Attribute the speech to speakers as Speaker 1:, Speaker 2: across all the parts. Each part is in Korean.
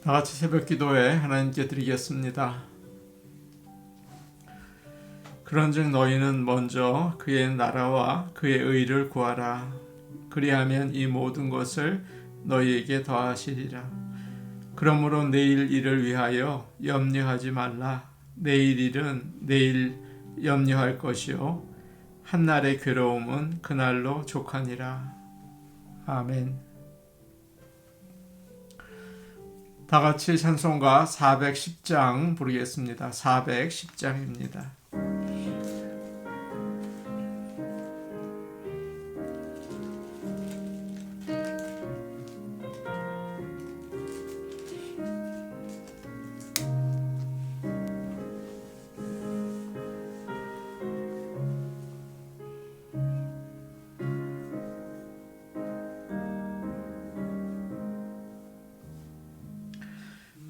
Speaker 1: 다 같이 새벽 기도회 하나님께 드리겠습니다. 그런즉 너희는 먼저 그의 나라와 그의 의를 구하라. 그리하면 이 모든 것을 너희에게 더하시리라. 그러므로 내일 일을 위하여 염려하지 말라. 내일 일은 내일 염려할 것이요 한날의 괴로움은 그날로 족하니라. 아멘. 다 같이 찬송가 410장 부르겠습니다. 410장입니다.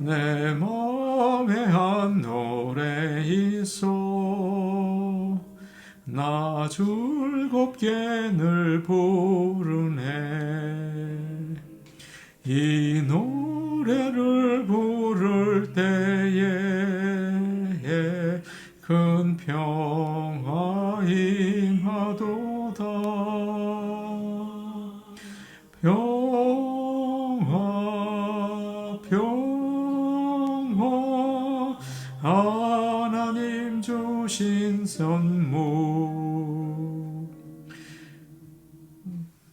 Speaker 1: 내 맘에 한 노래 있어 나 즐겁게 늘 부르네. 이 노래를 부를 때에 큰 평화 임하도다. 평화 하나님 주신 선물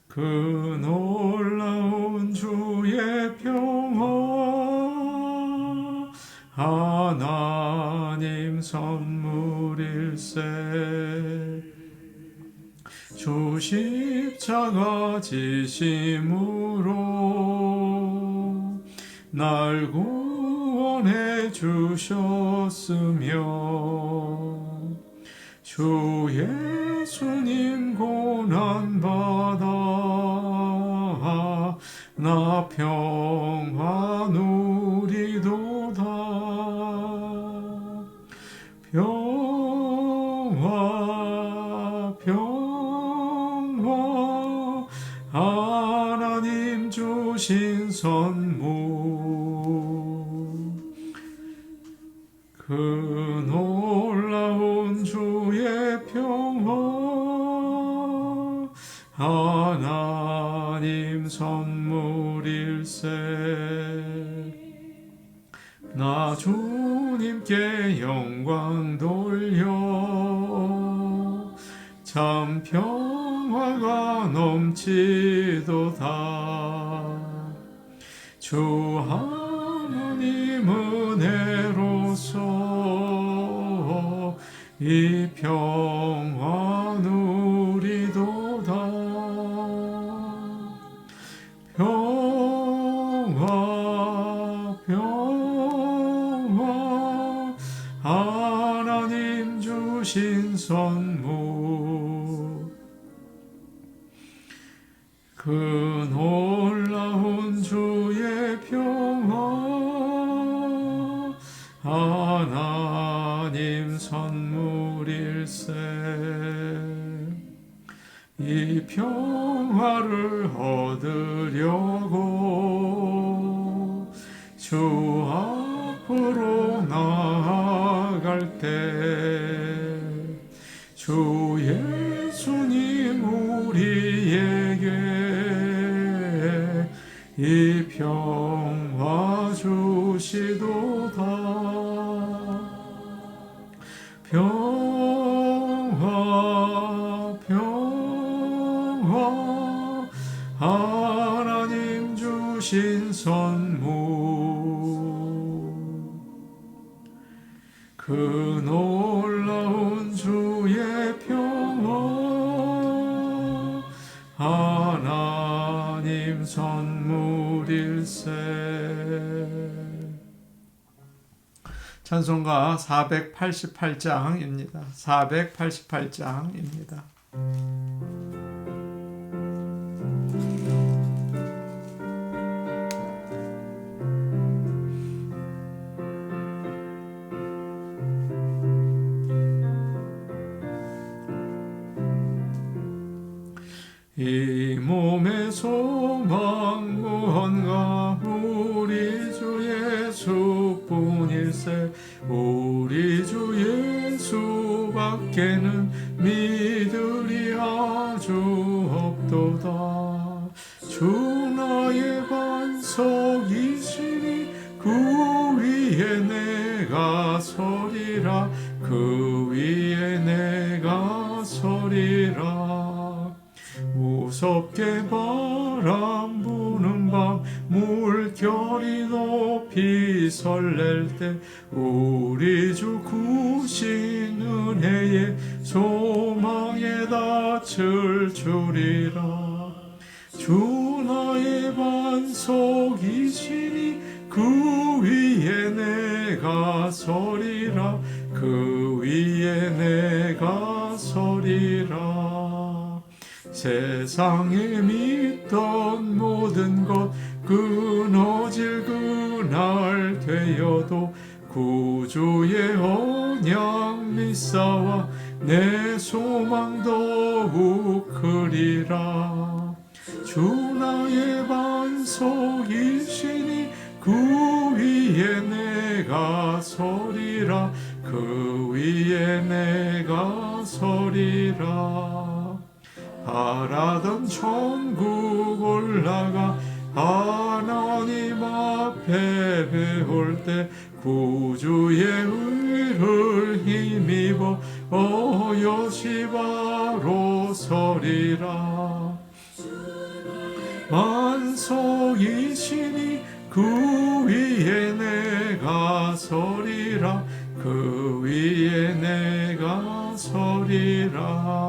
Speaker 1: 그 놀라운 주의 평화 하나님 선물일세. 주 십자가 지심으로 날 구원해 주셨으며 주 예수님 고난받아 나 평화 누리도다. 평화 하나님 주신 선물 그 놀라운 주의 평화 하나님 선물일세. 나 주님께 영광 돌려 참 평화가 넘치도다. 주 하나님 은혜로서 이 평화 누리도다. 평화 하나님 주신 선물 그 놀라운 주의 평화 하나님 선물일세. 이 평화를 얻으려고 주 앞으로 나아갈 때 주 예수님 우리에게 이 평화 주시도다. 평화 하나님 주신 선물 그 놀라운 주의 평화 하나님 선물일세. 찬송가 488장입니다. 488장입니다. 이 몸의 소망 무언가 우리 주의 일세 우리 주 예수밖에는 믿으리 아주 없도다. 주 나의 반석이시니 그 위에 내가 서리라. 그 위에 내가 서리라. 무섭게 바람 부는 밤 물결이 높이 설렐 때 우리 주 구신 은혜에 소망에 닿을 줄이라. 주 나의 반석이시니 그 위에 내가 서리라. 그 위에 내가 서리라. 세상에 믿던 모든 것 끊어질 그날 되어도 구주의 언약 믿사와 내 소망 더욱 크리라. 주 나의 반석이시니 그 위에 내가 서리라. 그 위에 내가 서리라. 바라던 천국 올라가 하나님 앞에 배울 때 구주의 의를 힘입어 어여시 바로 서리라. 반석이시니 그 위에 내가 서리라. 그 위에 내가 서리라.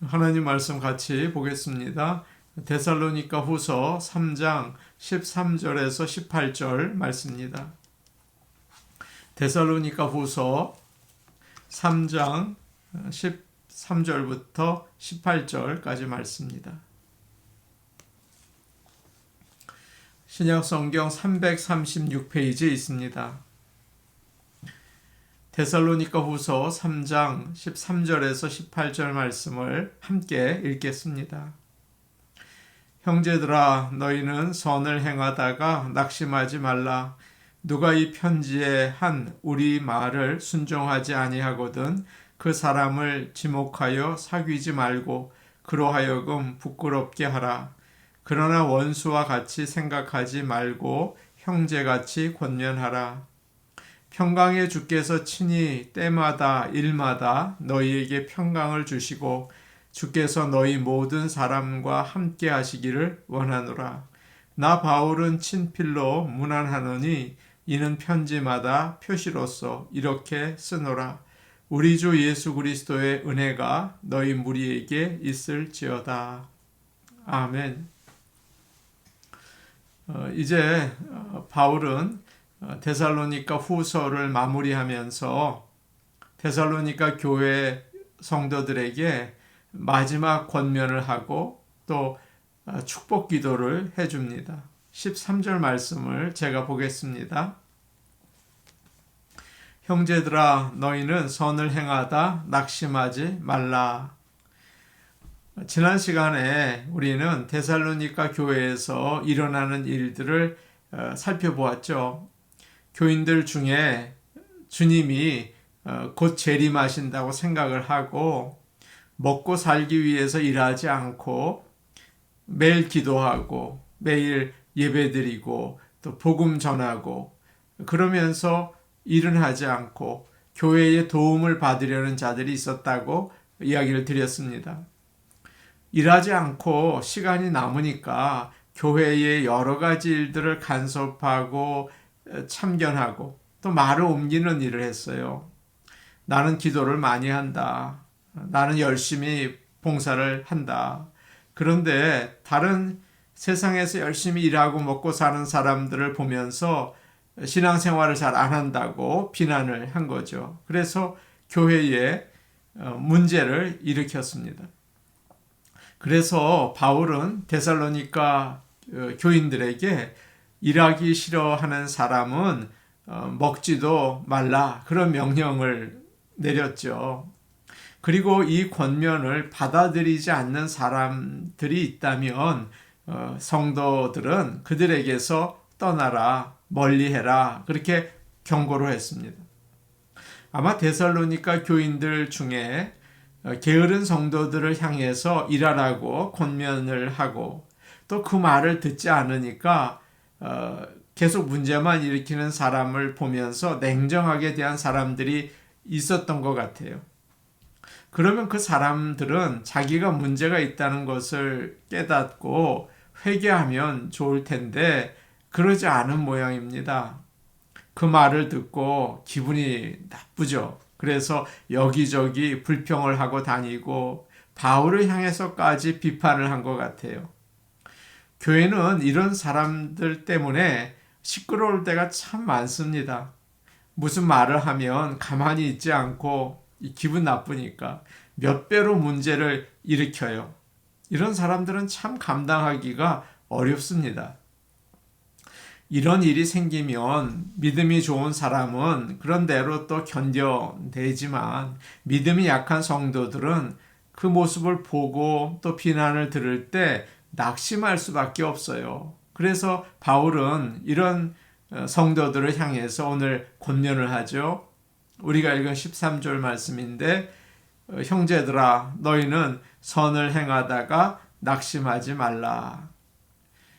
Speaker 1: 하나님 말씀 같이 보겠습니다. 데살로니가 후서 3장 13절에서 18절 말씀입니다. 데살로니가 후서 3장 13절부터 18절까지 말씀입니다. 신약 성경 336페이지에 있습니다. 데살로니가 후서 3장 13절에서 18절 말씀을 함께 읽겠습니다. 형제들아, 너희는 선을 행하다가 낙심하지 말라. 누가 이 편지에 한 우리 말을 순종하지 아니하거든 그 사람을 지목하여 사귀지 말고 그로 하여금 부끄럽게 하라. 그러나 원수와 같이 생각하지 말고 형제같이 권면하라. 평강의 주께서 친히 때마다 일마다 너희에게 평강을 주시고 주께서 너희 모든 사람과 함께 하시기를 원하노라. 나 바울은 친필로 문안하노니 이는 편지마다 표시로서 이렇게 쓰노라. 우리 주 예수 그리스도의 은혜가 너희 무리에게 있을지어다. 아멘. 이제 바울은 데살로니가 후서를 마무리하면서 데살로니가 교회 성도들에게 마지막 권면을 하고 또 축복 기도를 해줍니다. 13절 말씀을 제가 보겠습니다. 형제들아, 너희는 선을 행하다 낙심하지 말라. 지난 시간에 우리는 데살로니가 교회에서 일어나는 일들을 살펴보았죠. 교인들 중에 주님이 곧 재림하신다고 생각을 하고 먹고 살기 위해서 일하지 않고 매일 기도하고 매일 예배드리고 또 복음 전하고 그러면서 일은 하지 않고 교회의 도움을 받으려는 자들이 있었다고 이야기를 드렸습니다. 일하지 않고 시간이 남으니까 교회의 여러 가지 일들을 간섭하고 참견하고 또 말을 옮기는 일을 했어요. 나는 기도를 많이 한다. 나는 열심히 봉사를 한다. 그런데 다른 세상에서 열심히 일하고 먹고 사는 사람들을 보면서 신앙생활을 잘 안 한다고 비난을 한 거죠. 그래서 교회에 문제를 일으켰습니다. 그래서 바울은 데살로니가 교인들에게 일하기 싫어하는 사람은 먹지도 말라 그런 명령을 내렸죠. 그리고 이 권면을 받아들이지 않는 사람들이 있다면 성도들은 그들에게서 떠나라 멀리해라. 그렇게 경고를 했습니다. 아마 데살로니가 교인들 중에 게으른 성도들을 향해서 일하라고 권면을 하고 또 그 말을 듣지 않으니까 계속 문제만 일으키는 사람을 보면서 냉정하게 대한 사람들이 있었던 것 같아요. 그러면 그 사람들은 자기가 문제가 있다는 것을 깨닫고 회개하면 좋을 텐데 그러지 않은 모양입니다. 그 말을 듣고 기분이 나쁘죠. 그래서 여기저기 불평을 하고 다니고 바울을 향해서까지 비판을 한 것 같아요. 교회는 이런 사람들 때문에 시끄러울 때가 참 많습니다. 무슨 말을 하면 가만히 있지 않고 기분 나쁘니까 몇 배로 문제를 일으켜요. 이런 사람들은 참 감당하기가 어렵습니다. 이런 일이 생기면 믿음이 좋은 사람은 그런 대로 또 견뎌내지만 믿음이 약한 성도들은 그 모습을 보고 또 비난을 들을 때 낙심할 수밖에 없어요. 그래서 바울은 이런 성도들을 향해서 오늘 권면을 하죠. 우리가 읽은 13절 말씀인데 형제들아 너희는 선을 행하다가 낙심하지 말라.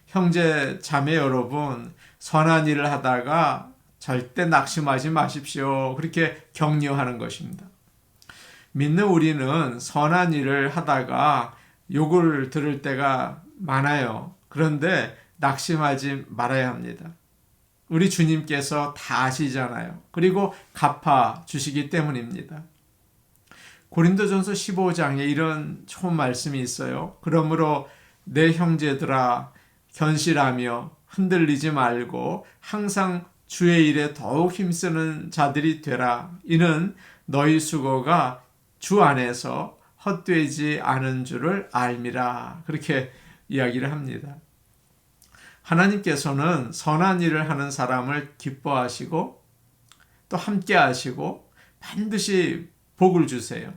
Speaker 1: 형제 자매 여러분 선한 일을 하다가 절대 낙심하지 마십시오. 그렇게 격려하는 것입니다. 믿는 우리는 선한 일을 하다가 욕을 들을 때가 많아요. 그런데 낙심하지 말아야 합니다. 우리 주님께서 다 아시잖아요. 그리고 갚아 주시기 때문입니다. 고린도전서 15장에 이런 좋은 말씀이 있어요. 그러므로 내 형제들아 견실하며 흔들리지 말고 항상 주의 일에 더욱 힘쓰는 자들이 되라. 이는 너희 수고가 주 안에서 헛되지 않은 줄을 알미라. 그렇게 이야기를 합니다. 하나님께서는 선한 일을 하는 사람을 기뻐하시고 또 함께 하시고 반드시 복을 주세요.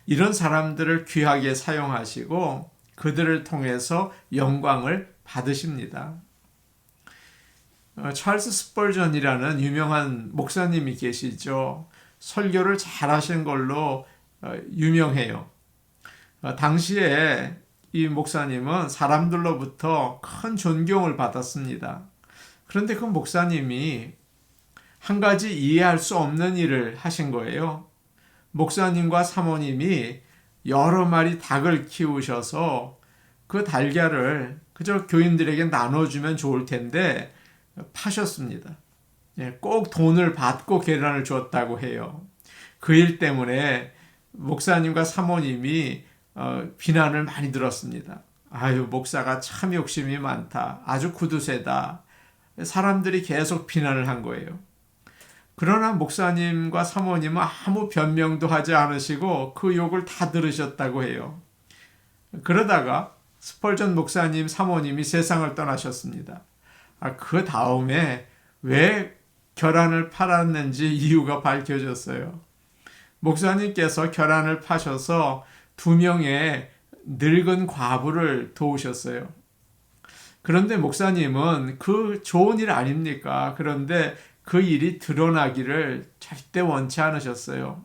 Speaker 1: 이런 사람들을 귀하게 사용하시고 그들을 통해서 영광을 받으십니다. 찰스 스펄전이라는 유명한 목사님이 계시죠. 설교를 잘하신 걸로 유명해요. 당시에 이 목사님은 사람들로부터 큰 존경을 받았습니다. 그런데 그 목사님이 한 가지 이해할 수 없는 일을 하신 거예요. 목사님과 사모님이 여러 마리 닭을 키우셔서 그 달걀을 그저 교인들에게 나눠주면 좋을 텐데 파셨습니다. 꼭 돈을 받고 계란을 줬다고 해요. 그 일 때문에 목사님과 사모님이 비난을 많이 들었습니다. 아유, 목사가 참 욕심이 많다. 아주 구두쇠다. 사람들이 계속 비난을 한 거예요. 그러나 목사님과 사모님은 아무 변명도 하지 않으시고 그 욕을 다 들으셨다고 해요. 그러다가 스펄전 목사님 사모님이 세상을 떠나셨습니다. 그 다음에 왜 결혼을 팔았는지 이유가 밝혀졌어요. 목사님께서 결혼을 파셔서 2명의 늙은 과부를 도우셨어요. 그런데 목사님은 그 좋은 일 아닙니까? 그런데 그 일이 드러나기를 절대 원치 않으셨어요.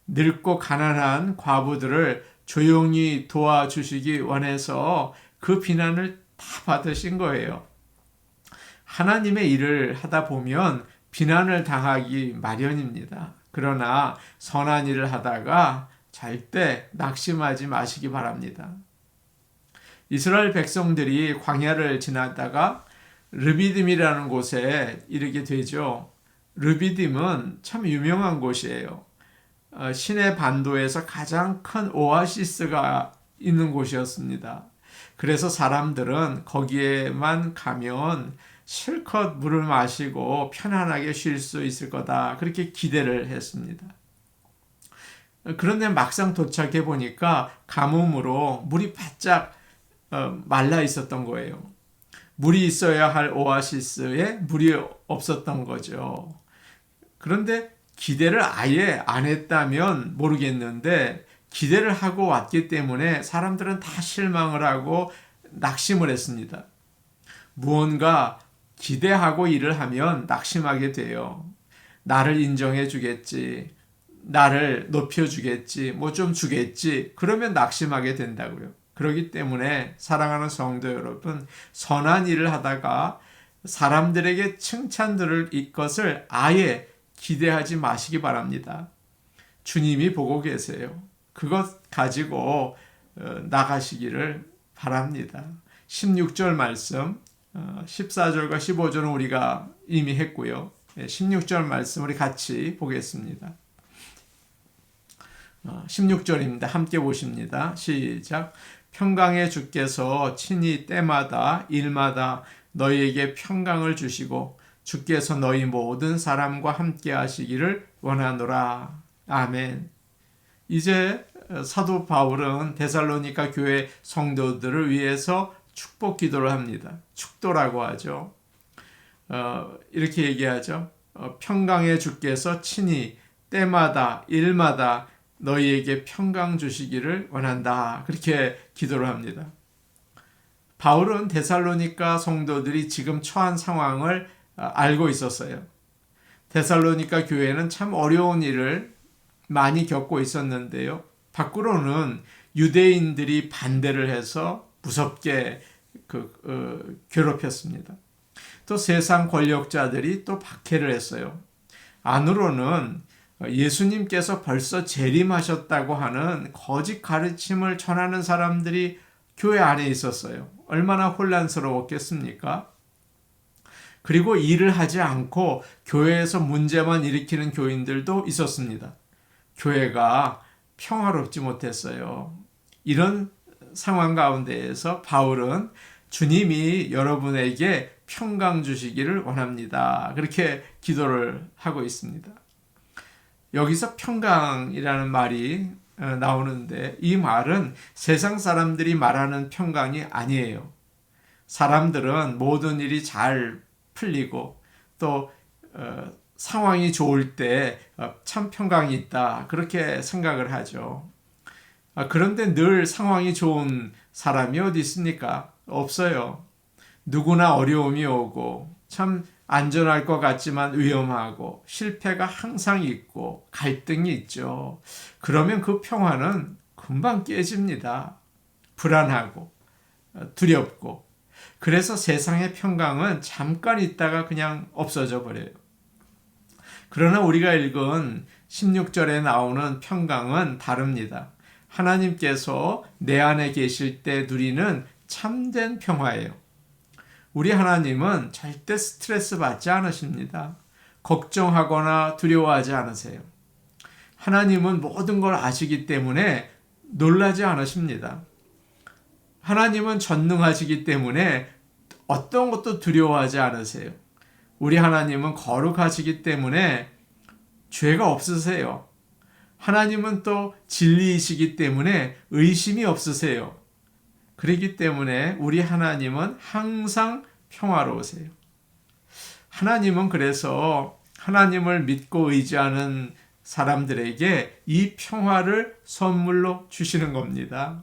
Speaker 1: 늙고 가난한 과부들을 조용히 도와주시기 원해서 그 비난을 다 받으신 거예요. 하나님의 일을 하다 보면 비난을 당하기 마련입니다. 그러나 선한 일을 하다가 절대 낙심하지 마시기 바랍니다. 이스라엘 백성들이 광야를 지나다가 르비딤이라는 곳에 이르게 되죠. 르비딤은 참 유명한 곳이에요. 시내 반도에서 가장 큰 오아시스가 있는 곳이었습니다. 그래서 사람들은 거기에만 가면 실컷 물을 마시고 편안하게 쉴 수 있을 거다. 그렇게 기대를 했습니다. 그런데 막상 도착해 보니까 가뭄으로 물이 바짝 말라 있었던 거예요. 물이 있어야 할 오아시스에 물이 없었던 거죠. 그런데 기대를 아예 안 했다면 모르겠는데 기대를 하고 왔기 때문에 사람들은 다 실망을 하고 낙심을 했습니다. 무언가 기대하고 일을 하면 낙심하게 돼요. 나를 인정해 주겠지. 나를 높여주겠지. 뭐 좀 주겠지. 그러면 낙심하게 된다고요. 그렇기 때문에 사랑하는 성도 여러분, 선한 일을 하다가 사람들에게 칭찬 들을 것을 아예 기대하지 마시기 바랍니다. 주님이 보고 계세요. 그것 가지고 나가시기를 바랍니다. 16절 말씀, 14절과 15절은 우리가 이미 했고요. 16절 말씀 우리 같이 보겠습니다. 16절입니다. 함께 보십니다. 시작. 평강의 주께서 친히 때마다 일마다 너희에게 평강을 주시고 주께서 너희 모든 사람과 함께 하시기를 원하노라. 아멘. 이제 사도 바울은 데살로니가 교회 성도들을 위해서 축복 기도를 합니다. 축도라고 하죠. 이렇게 얘기하죠. 평강의 주께서 친히 때마다 일마다 너희에게 평강 주시기를 원한다. 그렇게 기도를 합니다. 바울은 데살로니가 성도들이 지금 처한 상황을 알고 있었어요. 데살로니가 교회는 참 어려운 일을 많이 겪고 있었는데요. 밖으로는 유대인들이 반대를 해서 무섭게 괴롭혔습니다. 또 세상 권력자들이 또 박해를 했어요. 안으로는 예수님께서 벌써 재림하셨다고 하는 거짓 가르침을 전하는 사람들이 교회 안에 있었어요. 얼마나 혼란스러웠겠습니까? 그리고 일을 하지 않고 교회에서 문제만 일으키는 교인들도 있었습니다. 교회가 평화롭지 못했어요. 이런 상황 가운데에서 바울은 주님이 여러분에게 평강 주시기를 원합니다. 그렇게 기도를 하고 있습니다. 여기서 평강이라는 말이 나오는데 이 말은 세상 사람들이 말하는 평강이 아니에요. 사람들은 모든 일이 잘 풀리고 또 상황이 좋을 때 참 평강이 있다 그렇게 생각을 하죠. 그런데 늘 상황이 좋은 사람이 어디 있습니까? 없어요. 누구나 어려움이 오고 참 안전할 것 같지만 위험하고 실패가 항상 있고 갈등이 있죠. 그러면 그 평화는 금방 깨집니다. 불안하고 두렵고. 그래서 세상의 평강은 잠깐 있다가 그냥 없어져 버려요. 그러나 우리가 읽은 16절에 나오는 평강은 다릅니다. 하나님께서 내 안에 계실 때 누리는 참된 평화예요. 우리 하나님은 절대 스트레스 받지 않으십니다. 걱정하거나 두려워하지 않으세요. 하나님은 모든 걸 아시기 때문에 놀라지 않으십니다. 하나님은 전능하시기 때문에 어떤 것도 두려워하지 않으세요. 우리 하나님은 거룩하시기 때문에 죄가 없으세요. 하나님은 또 진리이시기 때문에 의심이 없으세요. 그렇기 때문에 우리 하나님은 항상 평화로우세요. 하나님은 그래서 하나님을 믿고 의지하는 사람들에게 이 평화를 선물로 주시는 겁니다.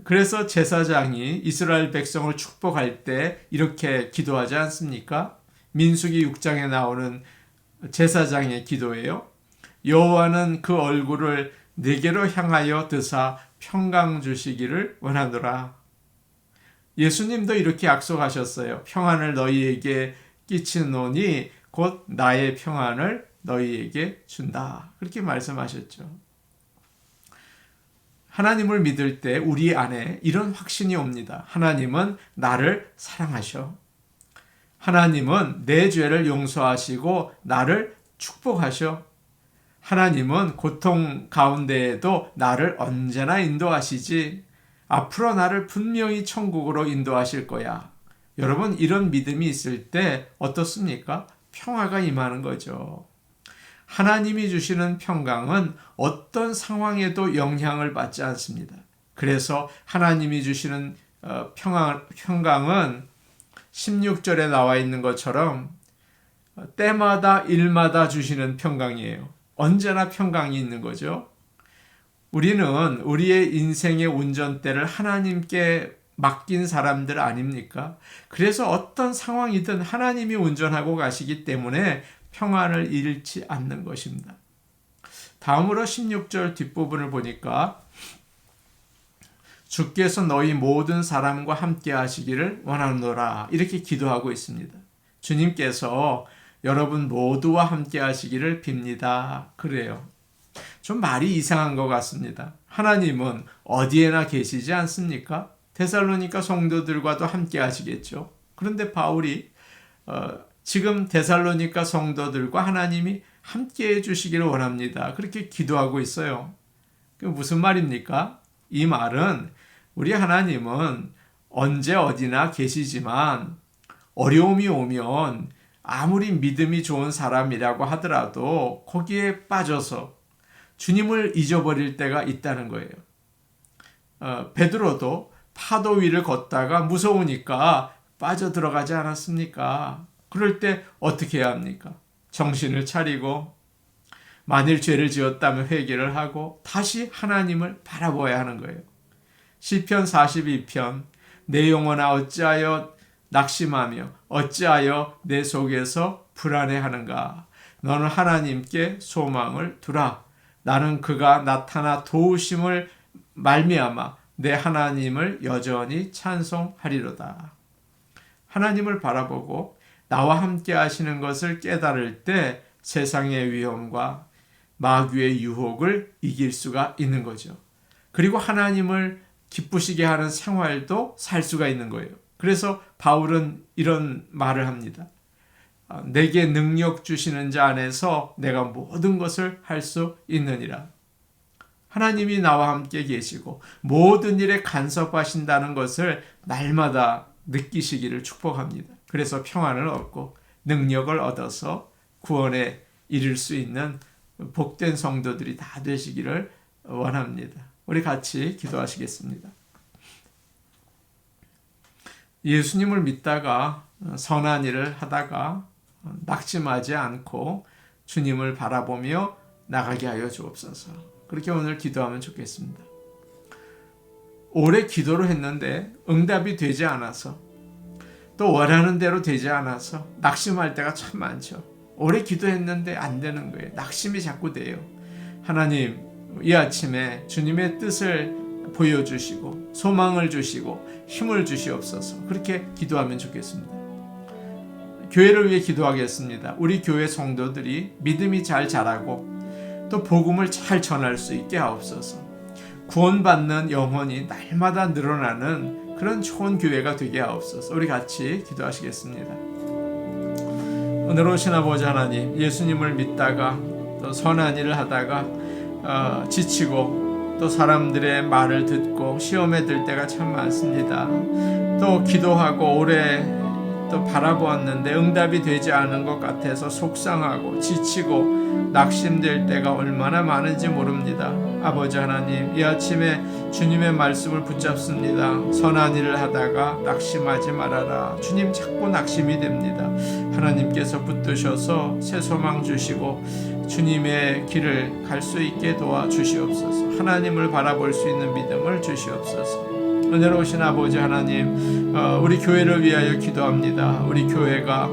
Speaker 1: 그래서 제사장이 이스라엘 백성을 축복할 때 이렇게 기도하지 않습니까? 민수기 6장에 나오는 제사장의 기도예요. 여호와는 그 얼굴을 내게로 향하여 드사 평강 주시기를 원하노라. 예수님도 이렇게 약속하셨어요. 평안을 너희에게 끼치노니 곧 나의 평안을 너희에게 준다. 그렇게 말씀하셨죠. 하나님을 믿을 때 우리 안에 이런 확신이 옵니다. 하나님은 나를 사랑하셔. 하나님은 내 죄를 용서하시고 나를 축복하셔. 하나님은 고통 가운데에도 나를 언제나 인도하시지. 앞으로 나를 분명히 천국으로 인도하실 거야. 여러분, 이런 믿음이 있을 때 어떻습니까? 평화가 임하는 거죠. 하나님이 주시는 평강은 어떤 상황에도 영향을 받지 않습니다. 그래서 하나님이 주시는 평강은 16절에 나와 있는 것처럼 때마다 일마다 주시는 평강이에요. 언제나 평강이 있는 거죠. 우리는 우리의 인생의 운전대를 하나님께 맡긴 사람들 아닙니까? 그래서 어떤 상황이든 하나님이 운전하고 가시기 때문에 평안을 잃지 않는 것입니다. 다음으로 16절 뒷부분을 보니까 주께서 너희 모든 사람과 함께 하시기를 원하노라 이렇게 기도하고 있습니다. 주님께서 여러분 모두와 함께 하시기를 빕니다. 그래요. 좀 말이 이상한 것 같습니다. 하나님은 어디에나 계시지 않습니까? 데살로니가 성도들과도 함께 하시겠죠. 그런데 바울이 지금 데살로니가 성도들과 하나님이 함께 해주시기를 원합니다. 그렇게 기도하고 있어요. 그 무슨 말입니까? 이 말은 우리 하나님은 언제 어디나 계시지만 어려움이 오면 아무리 믿음이 좋은 사람이라고 하더라도 거기에 빠져서 주님을 잊어버릴 때가 있다는 거예요. 베드로도 파도 위를 걷다가 무서우니까 빠져들어가지 않았습니까? 그럴 때 어떻게 해야 합니까? 정신을 차리고 만일 죄를 지었다면 회개를 하고 다시 하나님을 바라보아야 하는 거예요. 시편 42편 내 영혼아 어찌하여 낙심하며 어찌하여 내 속에서 불안해하는가? 너는 하나님께 소망을 두라. 나는 그가 나타나 도우심을 말미암아 내 하나님을 여전히 찬송하리로다. 하나님을 바라보고 나와 함께 하시는 것을 깨달을 때 세상의 위험과 마귀의 유혹을 이길 수가 있는 거죠. 그리고 하나님을 기쁘시게 하는 생활도 살 수가 있는 거예요. 그래서 바울은 이런 말을 합니다. 내게 능력 주시는 자 안에서 내가 모든 것을 할 수 있느니라. 하나님이 나와 함께 계시고 모든 일에 간섭하신다는 것을 날마다 느끼시기를 축복합니다. 그래서 평안을 얻고 능력을 얻어서 구원에 이를 수 있는 복된 성도들이 다 되시기를 원합니다. 우리 같이 기도하시겠습니다. 예수님을 믿다가 선한 일을 하다가 낙심하지 않고 주님을 바라보며 나가게 하여 주옵소서. 그렇게 오늘 기도하면 좋겠습니다. 오래 기도를 했는데 응답이 되지 않아서 또 원하는 대로 되지 않아서 낙심할 때가 참 많죠. 오래 기도했는데 안 되는 거예요. 낙심이 자꾸 돼요. 하나님, 이 아침에 주님의 뜻을 보여주시고 소망을 주시고 힘을 주시옵소서. 그렇게 기도하면 좋겠습니다. 교회를 위해 기도하겠습니다. 우리 교회 성도들이 믿음이 잘 자라고 또 복음을 잘 전할 수 있게 하옵소서. 구원받는 영혼이 날마다 늘어나는 그런 좋은 교회가 되게 하옵소서. 우리 같이 기도하시겠습니다. 오늘 오신 아버지 하나님, 예수님을 믿다가 또 선한 일을 하다가 지치고 또 사람들의 말을 듣고 시험에 들 때가 참 많습니다. 또 기도하고 오래 또 바라보았는데 응답이 되지 않은 것 같아서 속상하고 지치고 낙심될 때가 얼마나 많은지 모릅니다. 아버지 하나님, 이 아침에 주님의 말씀을 붙잡습니다. 선한 일을 하다가 낙심하지 말아라. 주님 자꾸 낙심이 됩니다. 하나님께서 붙드셔서 새 소망 주시고 주님의 길을 갈 수 있게 도와주시옵소서. 하나님을 바라볼 수 있는 믿음을 주시옵소서. 은혜로우신 아버지 하나님, 우리 교회를 위하여 기도합니다. 우리 교회가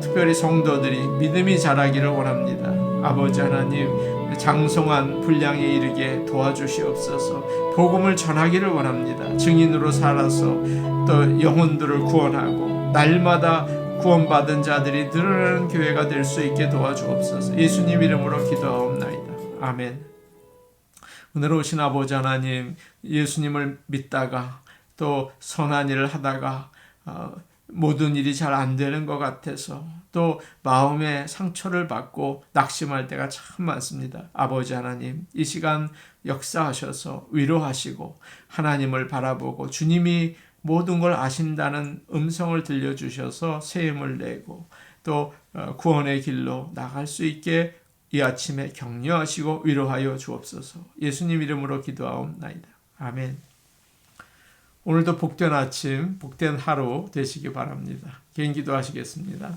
Speaker 1: 특별히 성도들이 믿음이 자라기를 원합니다. 아버지 하나님, 장성한 분량에 이르게 도와주시옵소서. 복음을 전하기를 원합니다. 증인으로 살아서 또 영혼들을 구원하고 날마다 구원받은 자들이 늘어나는 교회가 될 수 있게 도와주옵소서. 예수님 이름으로 기도하옵나이다. 아멘. 오늘 오신 아버지 하나님, 예수님을 믿다가 또 선한 일을 하다가 모든 일이 잘 안 되는 것 같아서 또 마음에 상처를 받고 낙심할 때가 참 많습니다. 아버지 하나님, 이 시간 역사하셔서 위로하시고 하나님을 바라보고 주님이 모든 걸 아신다는 음성을 들려주셔서 새 힘을 내고 또 구원의 길로 나갈 수 있게 이 아침에 격려하시고 위로하여 주옵소서. 예수님 이름으로 기도하옵나이다. 아멘. 오늘도 복된 아침, 복된 하루 되시기 바랍니다. 개인 기도하시겠습니다.